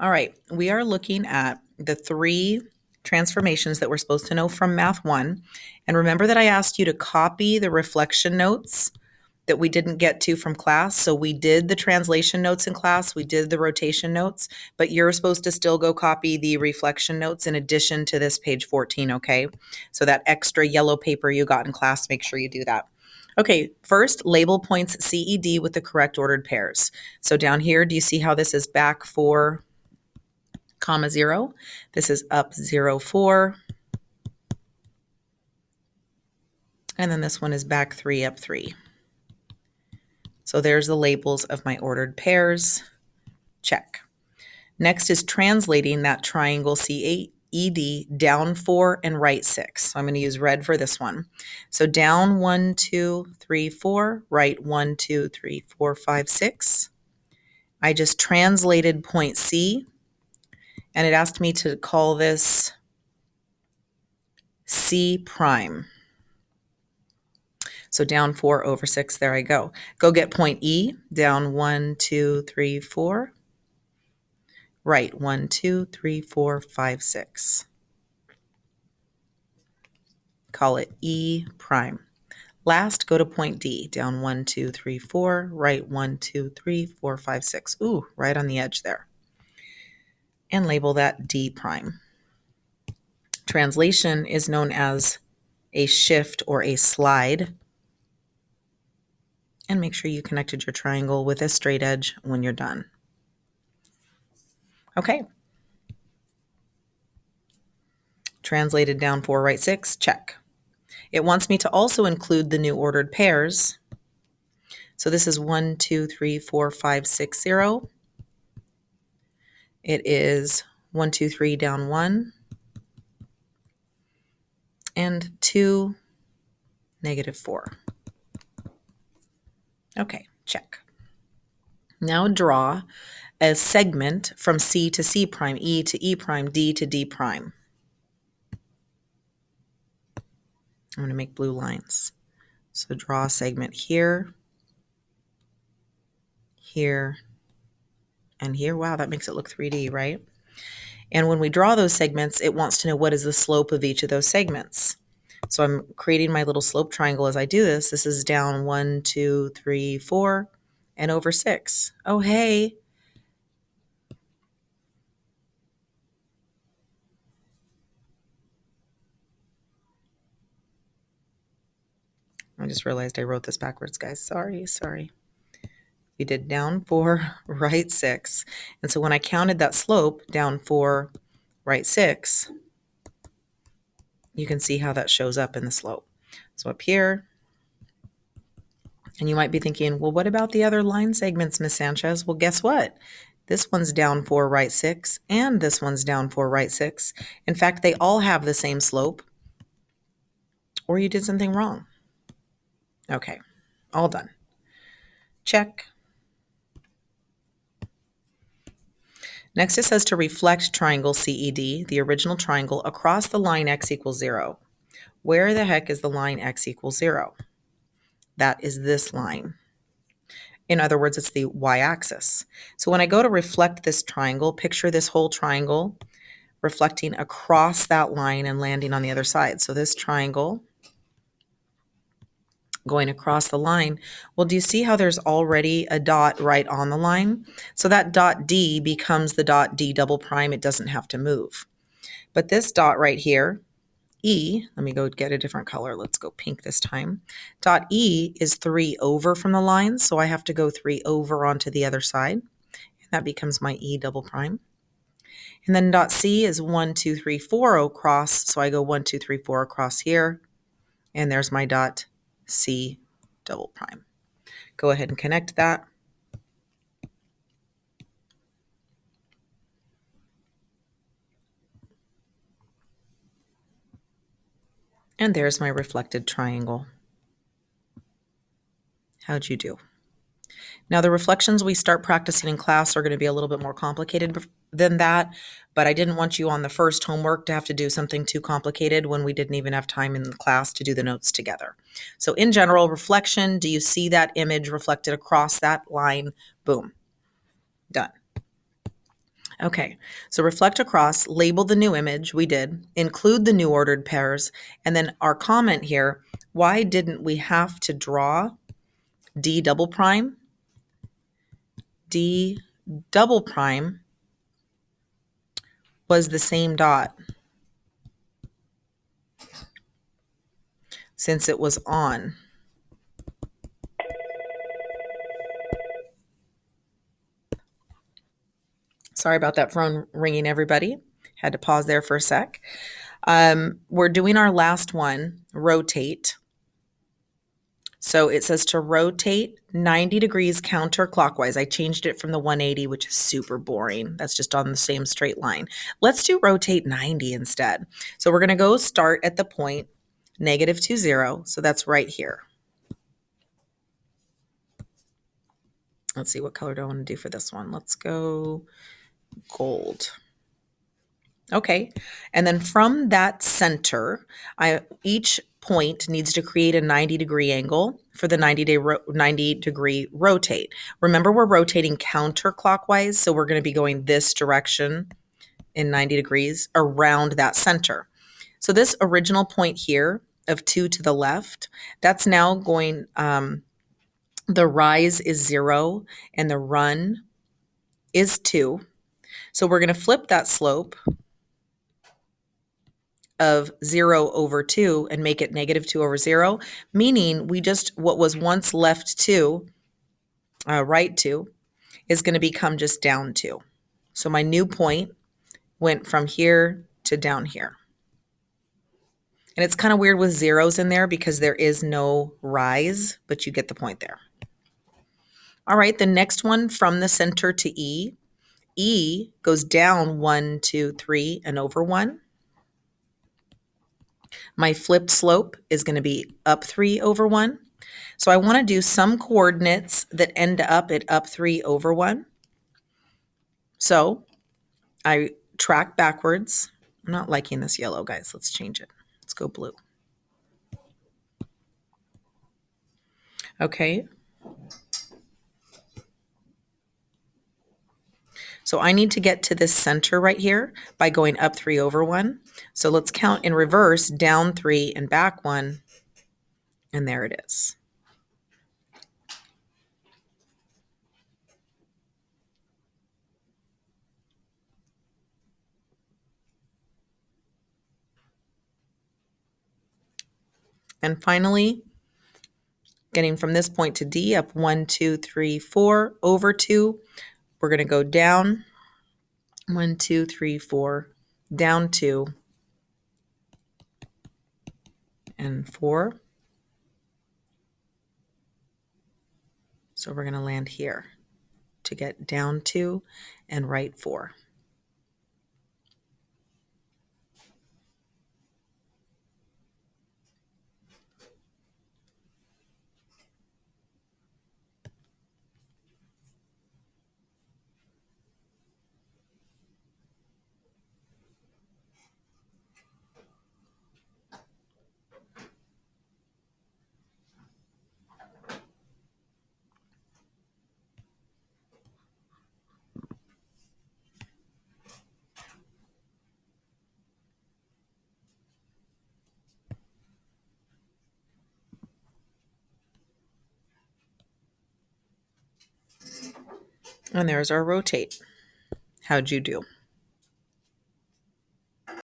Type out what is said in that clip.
All right, we are looking at the 3 transformations that we're supposed to know from Math 1. And remember that I asked you to copy the reflection notes that we didn't get to from class. So we did the translation notes in class, we did the rotation notes, but you're supposed to still go copy the reflection notes in addition to this page 14, okay? So that extra yellow paper you got in class, make sure you do that. Okay, first, label points CED with the correct ordered pairs. So down here, do you see how this is back 4, comma 0? This is up 0, 4. And then this one is back 3, up 3. So there's the labels of my ordered pairs. Check. Next is translating that triangle CED down 4 and right 6. So I'm going to use red for this one. So down 1, 2, 3, 4, right 1, 2, 3, 4, 5, 6. I just translated point C, and it asked me to call this C prime. So down 4 over 6, there I go. Go get point E, down 1, 2, 3, 4. Right, 1, 2, 3, 4, 5, 6. Call it E prime. Last, go to point D, down 1, 2, 3, 4. Right, 1, 2, 3, 4, 5, 6. Ooh, right on the edge there. And label that D prime. Translation is known as a shift or a slide. And make sure you connected your triangle with a straight edge when you're done. Okay. Translated down 4, right 6, check. It wants me to also include the new ordered pairs. So this is 1, 2, 3, 4, 5, 6, 0. It is 1, 2, 3, down 1. And 2, negative 4. Okay, check. Now draw a segment from C to C prime, E to E prime, D to D prime. I'm going to make blue lines. So draw a segment here, here, and here. Wow, that makes it look 3D, right? And when we draw those segments, it wants to know what is the slope of each of those segments. So I'm creating my little slope triangle as I do this. This is down 1, 2, 3, 4, and over 6. Oh, hey. I just realized I wrote this backwards, guys. Sorry. We did down 4, right 6. And so when I counted that slope, down 4, right 6, you can see how that shows up in the slope. So up here, and you might be thinking, well, what about the other line segments, Miss Sanchez? Well, guess what? This one's down 4, right 6, and this one's down 4, right 6. In fact, they all have the same slope, or you did something wrong. Okay, all done. Check. Next, it says to reflect triangle CED, the original triangle, across the line x equals 0. Where the heck is the line x equals 0? That is this line. In other words, it's the y-axis. So when I go to reflect this triangle, picture this whole triangle reflecting across that line and landing on the other side. So this triangle going across the line. Well, do you see how there's already a dot right on the line? So that dot D becomes the dot D double prime. It doesn't have to move. But this dot right here, E, let me go get a different color. Let's go pink this time. Dot E is 3 over from the line, so I have to go 3 over onto the other side. And that becomes my E double prime. And then dot C is 1, 2, 3, 4 across, so I go 1, 2, 3, 4 across here. And there's my dot C double prime. Go ahead and connect that. And there's my reflected triangle. How'd you do? Now the reflections we start practicing in class are going to be a little bit more complicated than that, but I didn't want you on the first homework to have to do something too complicated when we didn't even have time in the class to do the notes together. So in general, reflection, do you see that image reflected across that line? Boom. Done. Okay, so reflect across, label the new image, we did, include the new ordered pairs, and then our comment here, why didn't we have to draw D double prime? D double prime was the same dot since it was on. Sorry about that phone ringing, everybody. Had to pause there for a sec. We're doing our last one, rotate. So it says to rotate 90 degrees counterclockwise. I changed it from the 180, which is super boring. That's just on the same straight line. Let's do rotate 90 instead. So we're going to go start at the point -2, 0. So that's right here. Let's see, what color do I want to do for this one? Let's go gold. Okay, and then from that center, each point needs to create a 90-degree angle for the 90-degree rotate. Remember, we're rotating counterclockwise, so we're going to be going this direction in 90 degrees around that center. So this original point here of 2 to the left, that's now going, the rise is 0 and the run is 2. So we're going to flip that slope of 0 over 2 and make it -2 over 0, meaning we just, what was once left 2, right 2, is going to become just down 2. So my new point went from here to down here. And it's kind of weird with zeros in there because there is no rise, but you get the point there. All right, the next one from the center to E. E goes down 1, 2, 3, and over 1. My flipped slope is going to be up 3 over 1. So I want to do some coordinates that end up at up 3 over 1. So I track backwards. I'm not liking this yellow, guys. Let's change it. Let's go blue. Okay. So I need to get to this center right here by going up 3 over 1. So let's count in reverse, down 3 and back 1. And there it is. And finally, getting from this point to D, up 1, 2, 3, 4, over 2. We're going to go down 1, 2, 3, 4, down 2, and 4. So we're going to land here to get down 2 and right 4. And there's our rotate. How'd you do?